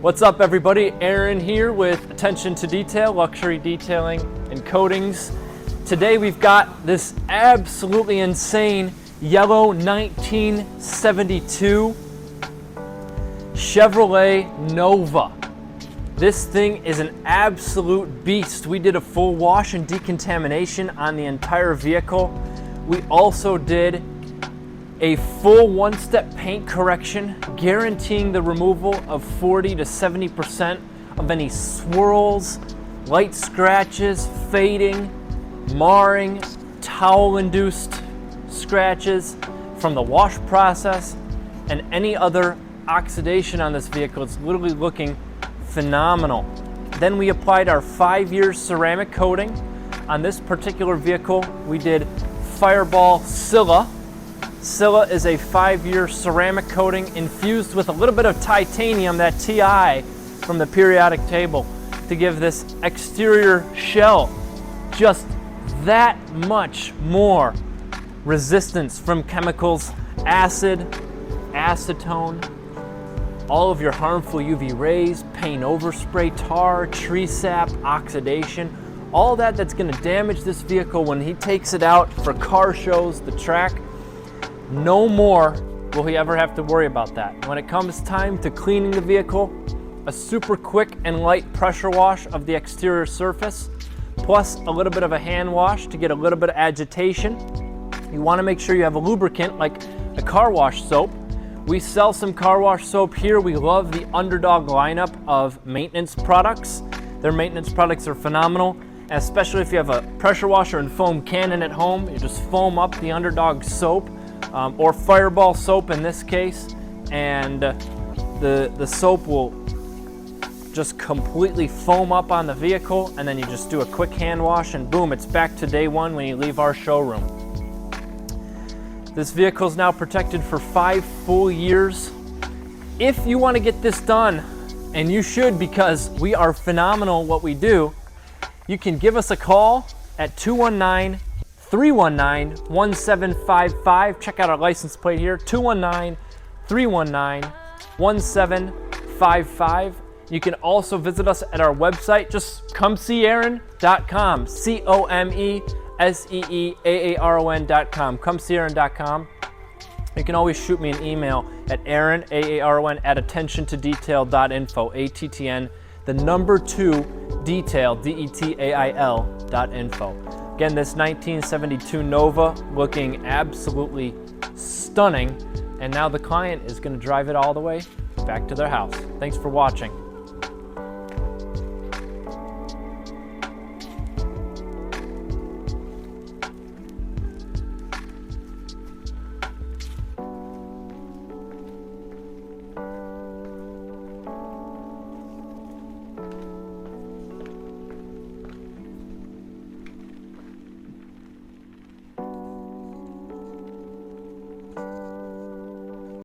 What's up everybody, Aaron here with Attention to Detail, Luxury Detailing and Coatings. Today we've got this absolutely insane yellow 1972 Chevrolet Nova. This thing is an absolute beast. We did a full wash and decontamination on the entire vehicle. We also did a full one-step paint correction, guaranteeing the removal of 40 to 70% of any swirls, light scratches, fading, marring, towel-induced scratches from the wash process, and any other oxidation on this vehicle. It's literally looking phenomenal. Then we applied our 5-year ceramic coating. On this particular vehicle, we did Fireball Scylla. Scylla is a 5-year ceramic coating infused with a little bit of titanium, that TI from the periodic table, to give this exterior shell just that much more resistance from chemicals, acid, acetone, all of your harmful UV rays, paint overspray, tar, tree sap, oxidation, all that's going to damage this vehicle when he takes it out for car shows, the track. No more will he ever have to worry about that. When it comes time to cleaning the vehicle, a super quick and light pressure wash of the exterior surface, plus a little bit of a hand wash to get a little bit of agitation. You want to make sure you have a lubricant like a car wash soap. We sell some car wash soap here. We love the Underdog lineup of maintenance products. Their maintenance products are phenomenal, especially if you have a pressure washer and foam cannon at home. You just foam up the Underdog soap, or Fireball soap in this case, and the soap will just completely foam up on the vehicle, and then you just do a quick hand wash and boom, it's back to day one when you leave our showroom. This vehicle is now protected for 5 full years. If you want to get this done, and you should because we are phenomenal at what we do, you can give us a call at 219-319-1755. Check out our license plate here, 219-319-1755. You can also visit us at our website, just comeseeaaron.com, COMESEEAARON.com, comeseeaaron.com. You can always shoot me an email at Aaron, AARON, at attentiontodetail.info, ATTN, the number 2 detail, DETAIL.info. Again, this 1972 Nova looking absolutely stunning, and now the client is going to drive it all the way back to their house. Thanks for watching.